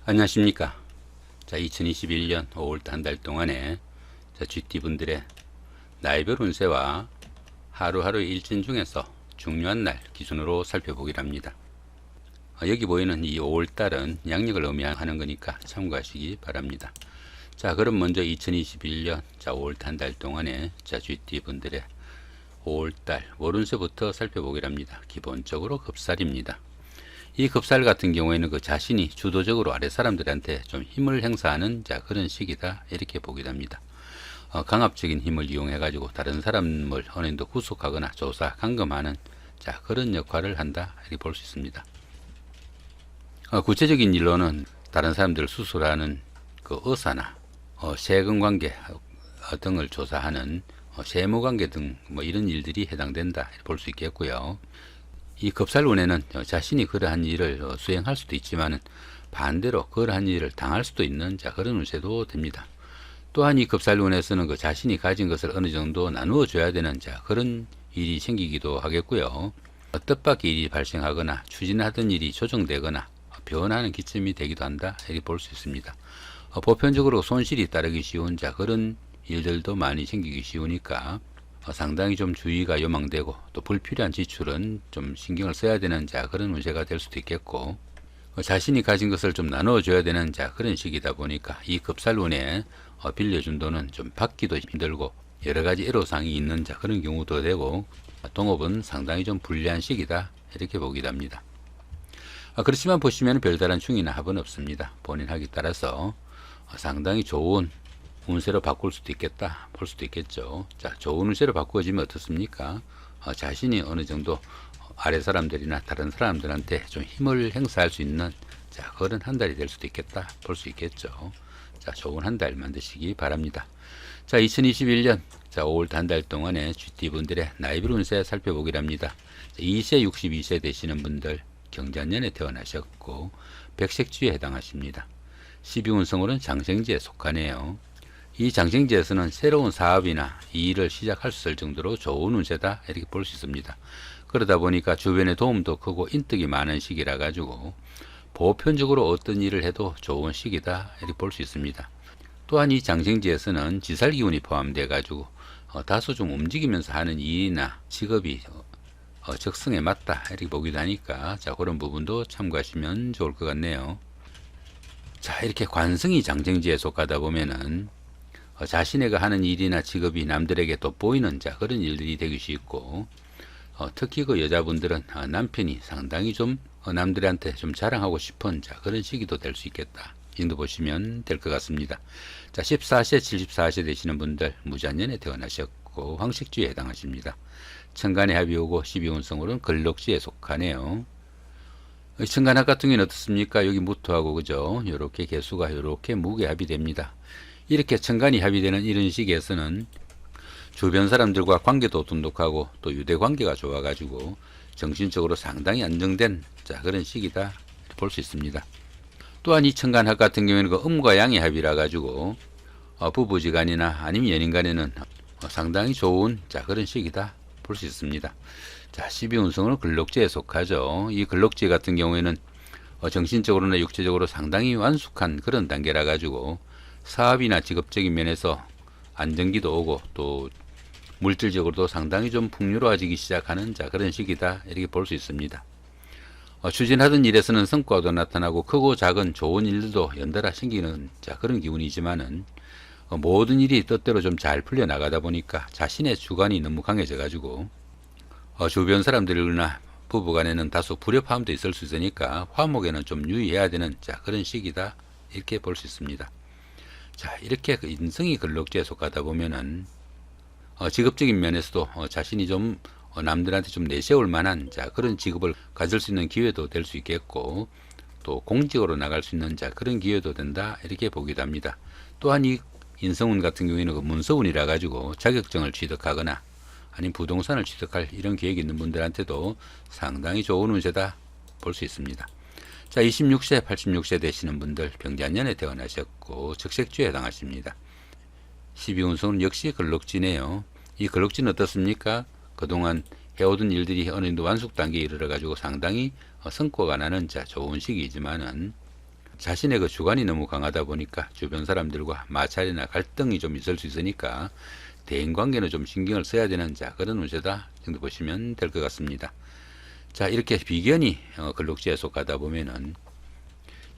안녕하십니까. 자, 2021년 5월달 한 달 동안에 GT분들의 나이별 운세와 하루하루의 일진 중에서 중요한 날 기준으로 살펴보기로 합니다. 여기 보이는 이 5월달은 양력을 의미하는 거니까 참고하시기 바랍니다. 자, 그럼 먼저 2021년 5월달 한 달 동안에 GT분들의 5월달 월운세부터 살펴보기로 합니다. 기본적으로 급살입니다. 이 급살 같은 경우에는 그 자신이 주도적으로 아래 사람들한테 좀 힘을 행사하는 그런 시기다, 이렇게 보기도 합니다. 강압적인 힘을 이용해 가지고 다른 사람을 어느 정도 구속하거나 조사 감금하는 그런 역할을 한다, 이렇게 볼 수 있습니다. 구체적인 일로는 다른 사람들을 수술하는 그 의사나 세금 관계 등을 조사하는 세무 관계 등 이런 일들이 해당된다, 볼 수 있겠고요. 이 급살운에는 자신이 그러한 일을 수행할 수도 있지만 반대로 그러한 일을 당할 수도 있는 그런 운세도 됩니다. 또한 이 급살운에서는 그 자신이 가진 것을 어느 정도 나누어 줘야 되는 그런 일이 생기기도 하겠고요. 뜻밖의 일이 발생하거나 추진하던 일이 조정되거나 변하는 기점이 되기도 한다, 이렇게 볼 수 있습니다. 보편적으로 손실이 따르기 쉬운 그런 일들도 많이 생기기 쉬우니까 상당히 좀 주의가 요망되고, 또 불필요한 지출은 좀 신경을 써야 되는 그런 운세가 될 수도 있겠고, 자신이 가진 것을 좀 나눠줘야 되는 그런 시기다 보니까 이 급살운에 빌려준 돈은 좀 받기도 힘들고 여러가지 애로사항이 있는 그런 경우도 되고, 동업은 상당히 좀 불리한 시기다, 이렇게 보기도 합니다. 그렇지만 보시면 별다른 충이나 합은 없습니다. 본인 하기 따라서 상당히 좋은 운세로 바꿀 수도 있겠다, 볼 수도 있겠죠. 자, 좋은 운세로 바꾸어지면 어떻습니까? 자신이 어느 정도 아래 사람들이나 다른 사람들한테 좀 힘을 행사할 수 있는 그런 한 달이 될 수도 있겠다, 볼 수 있겠죠. 자, 좋은 한 달 만드시기 바랍니다. 자, 2021년 5월 한 달 동안에 GT분들의 나이별 운세 살펴보기로 합니다. 2세 62세 되시는 분들 경자년에 태어나셨고 백색주에 해당하십니다. 12운성으로는 장생지에 속하네요. 이 장생지에서는 새로운 사업이나 일을 시작할 수 있을 정도로 좋은 운세다, 이렇게 볼 수 있습니다. 그러다 보니까 주변의 도움도 크고 인덕이 많은 시기라 가지고 보편적으로 어떤 일을 해도 좋은 시기다, 이렇게 볼 수 있습니다. 또한 이 장생지에서는 지살기운이 포함되어 가지고 다소 좀 움직이면서 하는 일이나 직업이 적성에 맞다, 이렇게 보기도 하니까 그런 부분도 참고하시면 좋을 것 같네요. 자, 이렇게 관성이 장생지에 속하다 보면은 자신애가 하는 일이나 직업이 남들에게 또 보이는 그런 일들이 되기 쉽고, 특히 그 여자분들은 남편이 상당히 좀 남들한테 좀 자랑하고 싶은 그런 시기도 될 수 있겠다, 인도 보시면 될 것 같습니다. 자, 14세 74세 되시는 분들 무자년에 태어나셨고 황식주에 해당하십니다. 천간에 합이 오고 12운성으로는 걸럭지에 속하네요. 천간합 같은 경우는 어떻습니까? 여기 무토하고 그죠? 요렇게 개수가 요렇게 무게합이 됩니다. 이렇게 천간이 합의되는 이런 시기에서는 주변 사람들과 관계도 돈독하고 또 유대 관계가 좋아가지고 정신적으로 상당히 안정된 그런 시기다, 볼 수 있습니다. 또한 이 천간합 같은 경우에는 그 음과 양의 합이라 가지고 부부지간이나 아니면 연인간에는 상당히 좋은 그런 시기다, 볼 수 있습니다. 자, 12운성은 걸럭지에 속하죠. 이 걸럭지 같은 경우에는 정신적으로나 육체적으로 상당히 완숙한 그런 단계라 가지고 사업이나 직업적인 면에서 안정기도 오고 또 물질적으로도 상당히 좀 풍요로워지기 시작하는 그런 시기다, 이렇게 볼 수 있습니다. 추진하던 일에서는 성과도 나타나고 크고 작은 좋은 일들도 연달아 생기는 그런 기운이지만은 모든 일이 뜻대로 좀 잘 풀려 나가다 보니까 자신의 주관이 너무 강해져 가지고 주변 사람들이나 부부간에는 다소 불협화음도 있을 수 있으니까 화목에는 좀 유의해야 되는 그런 시기다, 이렇게 볼 수 있습니다. 자, 이렇게 그 인성이 걸럭지에 속하다 보면은 직업적인 면에서도 자신이 좀 남들한테 좀 내세울 만한 그런 직업을 가질 수 있는 기회도 될 수 있겠고, 또 공직으로 나갈 수 있는 그런 기회도 된다, 이렇게 보기도 합니다. 또한 이 인성운 같은 경우에는 그 문서운이라 가지고 자격증을 취득하거나 아니면 부동산을 취득할 이런 계획이 있는 분들한테도 상당히 좋은 운세다, 볼 수 있습니다. 자, 26세 86세 되시는 분들 병자년에 태어나셨고 적색주에 해당하십니다. 12운성은 역시 걸럭지네요. 이 걸럭지는 어떻습니까? 그동안 해오던 일들이 어느 정도 완숙 단계에 이르러 가지고 상당히 성과가 나는 좋은 시기이지만은 자신의 그 주관이 너무 강하다 보니까 주변 사람들과 마찰이나 갈등이 좀 있을 수 있으니까 대인관계는 좀 신경을 써야 되는 그런 운세다 정도 보시면 될 것 같습니다. 자, 이렇게 비견이 근록지에 속하다 보면은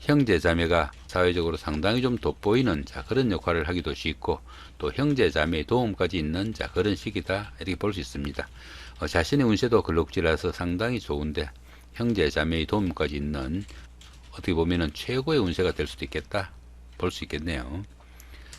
형제 자매가 사회적으로 상당히 좀 돋보이는 그런 역할을 하기도 쉽고, 또 형제 자매의 도움까지 있는 그런 시기다 이렇게 볼 수 있습니다. 자신의 운세도 근록지라서 상당히 좋은데 형제 자매의 도움까지 있는 어떻게 보면은 최고의 운세가 될 수도 있겠다 볼 수 있겠네요.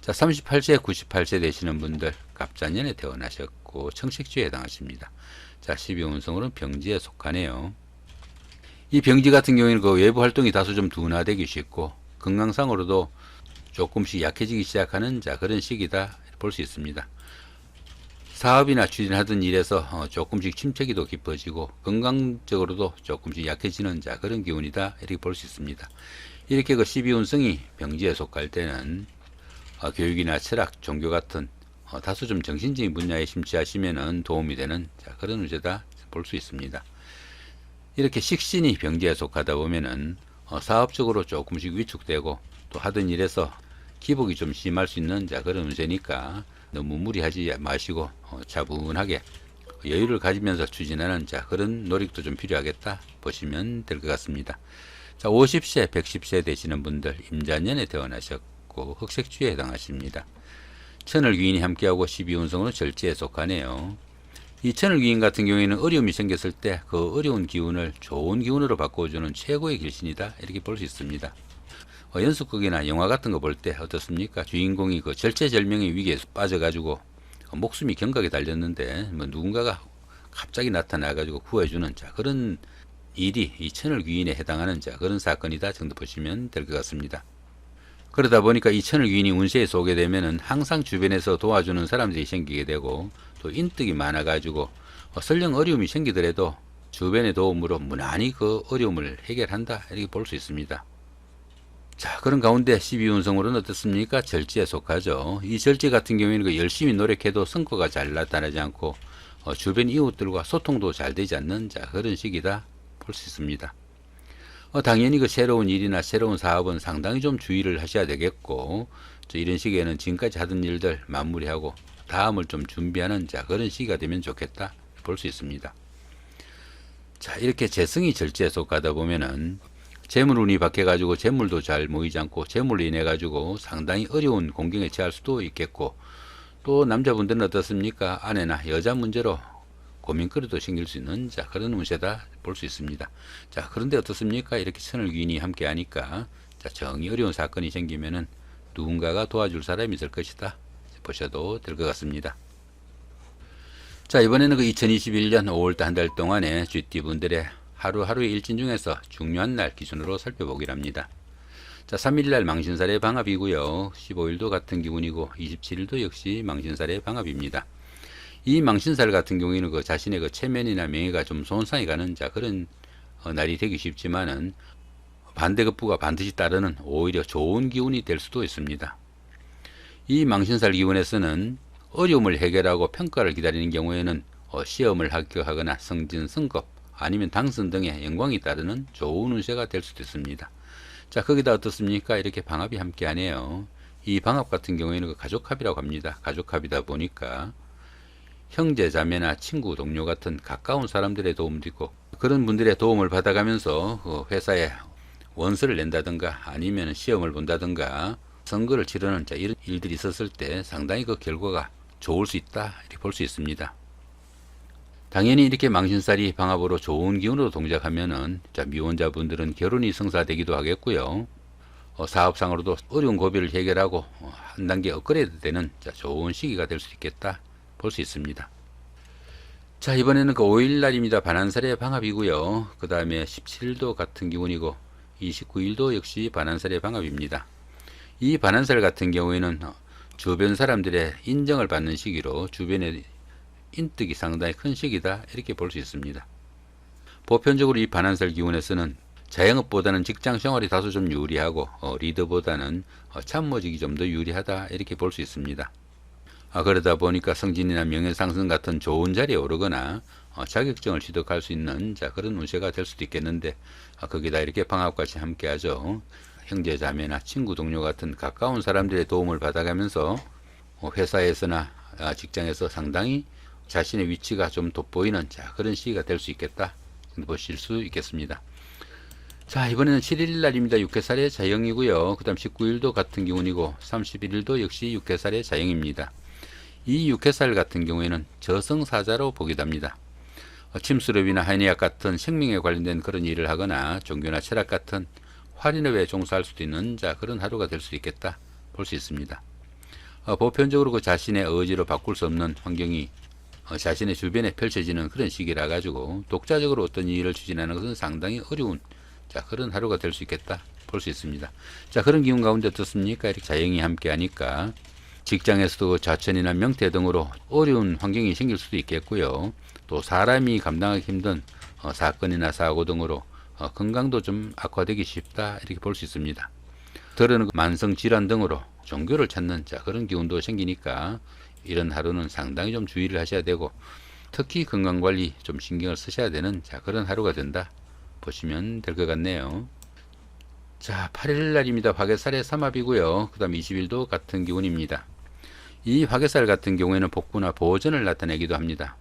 자, 38세 98세 되시는 분들 갑자년에 태어나셨고 청식주에 해당하십니다. 자, 12운성으로는 병지에 속하네요. 이 병지 같은 경우에는 그 외부 활동이 다소 좀 둔화되기 쉽고 건강상으로도 조금씩 약해지기 시작하는 그런 시기다 볼 수 있습니다. 사업이나 추진하던 일에서 조금씩 침체기도 깊어지고 건강적으로도 조금씩 약해지는 그런 기운이다 이렇게 볼 수 있습니다. 이렇게 그 12운성이 병지에 속할 때는 교육이나 철학, 종교 같은 다소 좀 정신적인 분야에 심취하시면은 도움이 되는 그런 운세다 볼 수 있습니다. 이렇게 식신이 병지에 속하다 보면은 사업적으로 조금씩 위축되고 또 하던 일에서 기복이 좀 심할 수 있는 그런 운세니까 너무 무리하지 마시고 차분하게 여유를 가지면서 추진하는 그런 노력도 좀 필요하겠다 보시면 될 것 같습니다. 자, 50세, 110세 되시는 분들 임자년에 태어나셨고 흑색주에 해당하십니다. 천을 귀인이 함께하고 12운성으로 절지에 속하네요. 이 천을 귀인 같은 경우에는 어려움이 생겼을 때 그 어려운 기운을 좋은 기운으로 바꿔주는 최고의 길신이다 이렇게 볼 수 있습니다. 연속극이나 영화 같은 거 볼 때 어떻습니까? 주인공이 그 절체절명의 위기에 빠져가지고 목숨이 경각에 달렸는데 누군가가 갑자기 나타나가지고 구해주는 그런 일이 이 천을 귀인에 해당하는 그런 사건이다 정도 보시면 될 것 같습니다. 그러다 보니까 이 천을 귀인이 운세에 속게 되면은 항상 주변에서 도와주는 사람들이 생기게 되고 또 인덕이 많아가지고 설령 어려움이 생기더라도 주변의 도움으로 무난히 그 어려움을 해결한다 이렇게 볼 수 있습니다. 자, 그런 가운데 12운성으로는 어떻습니까? 절지에 속하죠. 이 절지 같은 경우에는 그 열심히 노력해도 성과가 잘 나타나지 않고 주변 이웃들과 소통도 잘 되지 않는 그런 시기다 볼 수 있습니다. 당연히 그 새로운 일이나 새로운 사업은 상당히 좀 주의를 하셔야 되겠고, 이런 시기에는 지금까지 하던 일들 마무리하고 다음을 좀 준비하는 그런 시기가 되면 좋겠다 볼 수 있습니다. 자, 이렇게 재성이 절지에 속하다 보면은 재물운이 바뀌어가지고 재물도 잘 모이지 않고 재물로 인해가지고 상당히 어려운 공경에 처할 수도 있겠고, 또 남자분들은 어떻습니까? 아내나 여자 문제로 고민거리도 생길 수 있는 그런 운세다 볼 수 있습니다. 자, 그런데 어떻습니까? 이렇게 천을 귀인이 함께 하니까 정이 어려운 사건이 생기면은 누군가가 도와줄 사람이 있을 것이다 보셔도 될 것 같습니다. 자, 이번에는 그 2021년 5월달 한 달 동안의 쥐띠분들의 하루하루의 일진 중에서 중요한 날 기준으로 살펴보기로 합니다. 자, 3일날 망신살의 방합이고요. 15일도 같은 기운이고 27일도 역시 망신살의 방합입니다. 이 망신살 같은 경우에는 그 자신의 그 체면이나 명예가 좀 손상이 가는 그런 날이 되기 쉽지만은 반대급부가 반드시 따르는 오히려 좋은 기운이 될 수도 있습니다. 이 망신살 기운에서는 어려움을 해결하고 평가를 기다리는 경우에는 시험을 합격하거나 승진, 승급 아니면 당선 등의 영광이 따르는 좋은 운세가 될 수도 있습니다. 자, 거기다 어떻습니까? 이렇게 방합이 함께 하네요. 이 방합 같은 경우에는 그 가족합이라고 합니다. 가족합이다 보니까 형제, 자매나 친구, 동료 같은 가까운 사람들의 도움도 있고, 그런 분들의 도움을 받아가면서 회사에 원서를 낸다든가 아니면 시험을 본다든가 선거를 치르는 이런 일들이 있었을 때 상당히 그 결과가 좋을 수 있다 이렇게 볼 수 있습니다. 당연히 이렇게 망신살이 방합으로 좋은 기운으로 동작하면은 미혼자분들은 결혼이 성사되기도 하겠고요. 사업상으로도 어려운 고비를 해결하고 한 단계 업그레이드 되는 좋은 시기가 될 수 있겠다 볼 수 있습니다. 자, 이번에는 그 5일날입니다. 반한살의 방합이고요. 그 다음에 17일도 같은 기운이고 29일도 역시 반한살의 방합입니다. 이 반한살 같은 경우에는 주변 사람들의 인정을 받는 시기로 주변의 인덕이 상당히 큰 시기다 이렇게 볼 수 있습니다. 보편적으로 이 반한살 기운에서는 자영업보다는 직장 생활이 다소 좀 유리하고 리더보다는 참모직이 좀 더 유리하다 이렇게 볼 수 있습니다. 그러다 보니까 승진이나 명예상승 같은 좋은 자리에 오르거나 자격증을 취득할 수 있는 그런 운세가 될 수도 있겠는데 거기다 이렇게 방합까지 함께 하죠. 형제 자매나 친구 동료 같은 가까운 사람들의 도움을 받아가면서 회사에서나 직장에서 상당히 자신의 위치가 좀 돋보이는 그런 시기가 될 수 있겠다 보실 수 있겠습니다. 자, 이번에는 7일 날입니다. 6회살의 자영이고요. 그 다음 19일도 같은 기운이고 31일도 역시 6회살의 자영입니다. 이 6회살 같은 경우에는 저승사자로 보기도 합니다. 침수렵이나 한의학 같은 생명에 관련된 그런 일을 하거나 종교나 철학 같은 활인업에 종사할 수도 있는 그런 하루가 될 수 있겠다 볼 수 있습니다. 보편적으로 그 자신의 의지로 바꿀 수 없는 환경이 자신의 주변에 펼쳐지는 그런 시기라 가지고 독자적으로 어떤 일을 추진하는 것은 상당히 어려운 그런 하루가 될 수 있겠다 볼 수 있습니다. 그런 기운 가운데 어떻습니까? 이렇게 자영이 함께 하니까 직장에서도 자천이나 명태 등으로 어려운 환경이 생길 수도 있겠고요. 또 사람이 감당하기 힘든 사건이나 사고 등으로 건강도 좀 악화되기 쉽다 이렇게 볼 수 있습니다. 더러는 만성 질환 등으로 종교를 찾는 그런 기운도 생기니까 이런 하루는 상당히 좀 주의를 하셔야 되고 특히 건강관리 좀 신경을 쓰셔야 되는 그런 하루가 된다 보시면 될 것 같네요. 자, 8일 날입니다. 화개살의 삼합이고요. 그 다음 20일도 같은 기운입니다. 이 화개살 같은 경우에는 복구나 보전을 나타내기도 합니다.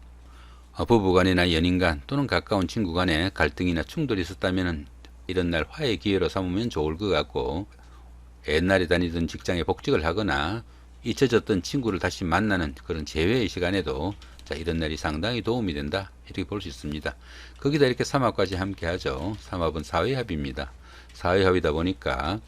부부간이나 연인간 또는 가까운 친구 간에 갈등이나 충돌이 있었다면 이런 날 화해의 기회로 삼으면 좋을 것 같고, 옛날에 다니던 직장에 복직을 하거나 잊혀졌던 친구를 다시 만나는 그런 재회의 시간에도 이런 날이 상당히 도움이 된다 이렇게 볼 수 있습니다. 거기다 이렇게 삼합까지 함께 하죠. 삼합은 사회합입니다. 사회합이다 보니까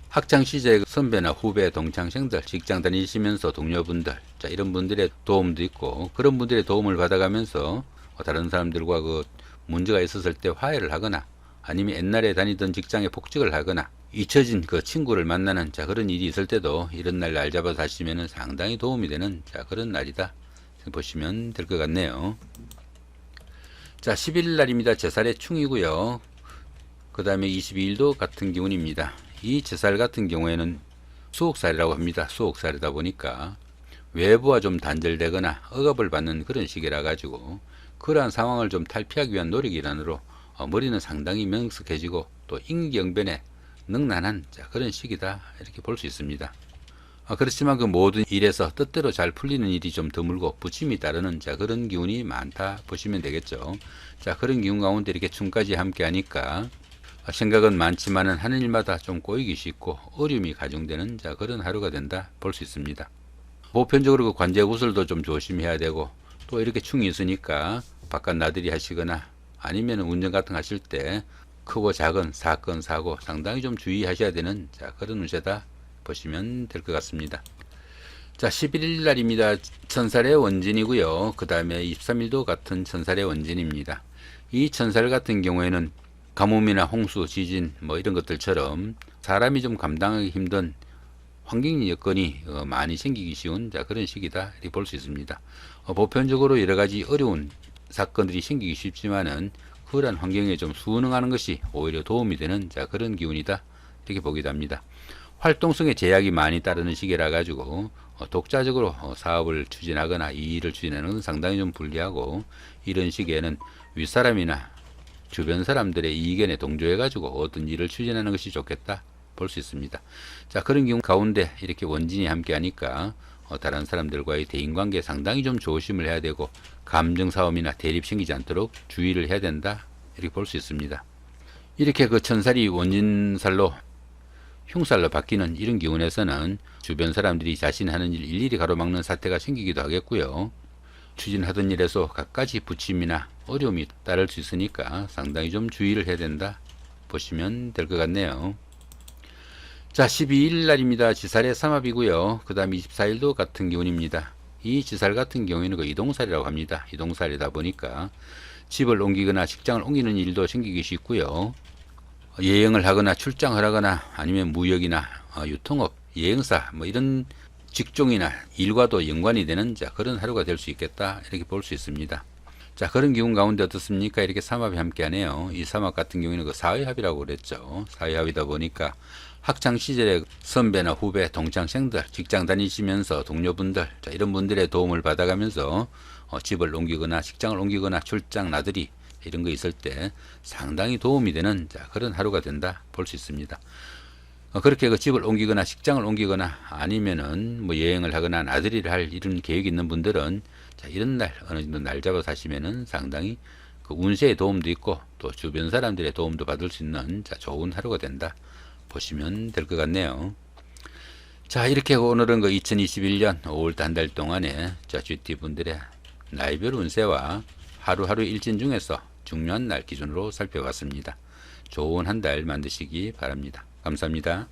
학창시절의 선배나 후배, 동창생들, 직장 다니시면서 동료분들 이런 분들의 도움도 있고, 그런 분들의 도움을 받아가면서 다른 사람들과 그 문제가 있었을 때 화해를 하거나 아니면 옛날에 다니던 직장에 복직을 하거나 잊혀진 그 친구를 만나는 그런 일이 있을 때도 이런 날 날 잡아서 하시면 상당히 도움이 되는 그런 날이다 보시면 될 것 같네요. 자, 11일 날입니다. 제살의 충이고요. 그 다음에 22일도 같은 기운입니다. 이 제살 같은 경우에는 수옥살이라고 합니다. 수옥살이다 보니까 외부와 좀 단절되거나 억압을 받는 그런 시기라 가지고 그러한 상황을 좀 탈피하기 위한 노력 일환으로 머리는 상당히 명석해지고 또 임기응변에 능란한 그런 시기다 이렇게 볼 수 있습니다. 그렇지만 그 모든 일에서 뜻대로 잘 풀리는 일이 좀 드물고 부침이 따르는 그런 기운이 많다 보시면 되겠죠. 그런 기운 가운데 이렇게 충까지 함께 하니까 생각은 많지만은 하는 일마다 좀 꼬이기 쉽고 어려움이 가중되는 그런 하루가 된다 볼 수 있습니다. 보편적으로 그 관제 구설도 좀 조심해야 되고, 또 이렇게 충이 있으니까 바깥 나들이 하시거나 아니면 운전 같은 거 하실 때 크고 작은 사건 사고 상당히 좀 주의하셔야 되는 그런 운세다 보시면 될 것 같습니다. 자, 11일 날입니다. 천살의 원진이고요. 그 다음에 23일도 같은 천살의 원진입니다. 이 천살 같은 경우에는 가뭄이나 홍수, 지진 이런 것들처럼 사람이 좀 감당하기 힘든 환경 여건이 많이 생기기 쉬운 그런 시기다 이렇게 볼 수 있습니다. 보편적으로 여러 가지 어려운 사건들이 생기기 쉽지만은 그러한 환경에 좀 순응하는 것이 오히려 도움이 되는 그런 기운이다 이렇게 보기도 합니다. 활동성에 제약이 많이 따르는 시기라 가지고 독자적으로 사업을 추진하거나 이 일을 추진하는 건 상당히 좀 불리하고, 이런 시기에는 윗사람이나 주변 사람들의 이견에 동조해 가지고 어떤 일을 추진하는 것이 좋겠다 볼 수 있습니다. 그런 경우 가운데 이렇게 원진이 함께 하니까 다른 사람들과의 대인관계에 상당히 좀 조심을 해야 되고, 감정싸움이나 대립 생기지 않도록 주의를 해야 된다 이렇게 볼 수 있습니다. 이렇게 그 천살이 원진살로 흉살로 바뀌는 이런 기운에서는 주변 사람들이 자신 하는 일 일일이 가로막는 사태가 생기기도 하겠고요. 추진하던 일에서 갖가지 부침이나 어려움이 따를 수 있으니까 상당히 좀 주의를 해야 된다 보시면 될 것 같네요. 자, 12일 날입니다. 지살의 삼합이고요. 그 다음 24일도 같은 기운입니다. 이 지살 같은 경우에는 그 이동살이라고 합니다. 이동살이다 보니까 집을 옮기거나 직장을 옮기는 일도 생기기 쉽고요. 여행을 하거나 출장을 하거나 아니면 무역이나 유통업, 여행사 이런 직종이나 일과도 연관이 되는 그런 하루가 될 수 있겠다 이렇게 볼 수 있습니다. 그런 기운 가운데 어떻습니까? 이렇게 삼합이 함께 하네요. 이 삼합 같은 경우에는 그 사회합이라고 그랬죠. 사회합이다 보니까 학창시절에 선배나 후배, 동창생들, 직장 다니시면서 동료분들 이런 분들의 도움을 받아가면서 집을 옮기거나 직장을 옮기거나 출장 나들이 이런 거 있을 때 상당히 도움이 되는 그런 하루가 된다 볼 수 있습니다. 그렇게 그 집을 옮기거나 직장을 옮기거나 아니면은 뭐 여행을 하거나 나들이를 할 이런 계획이 있는 분들은 자, 이런 날 어느 정도 날 잡아서 하시면은 상당히 그 운세에 도움도 있고 또 주변 사람들의 도움도 받을 수 있는 자, 좋은 하루가 된다 보시면 될 것 같네요. 자, 이렇게 오늘은 그 2021년 5월달 한 달 동안에 자, GT 분들의 나이별 운세와 하루하루 일진 중에서 중요한 날 기준으로 살펴봤습니다. 좋은 한 달 만드시기 바랍니다. 감사합니다.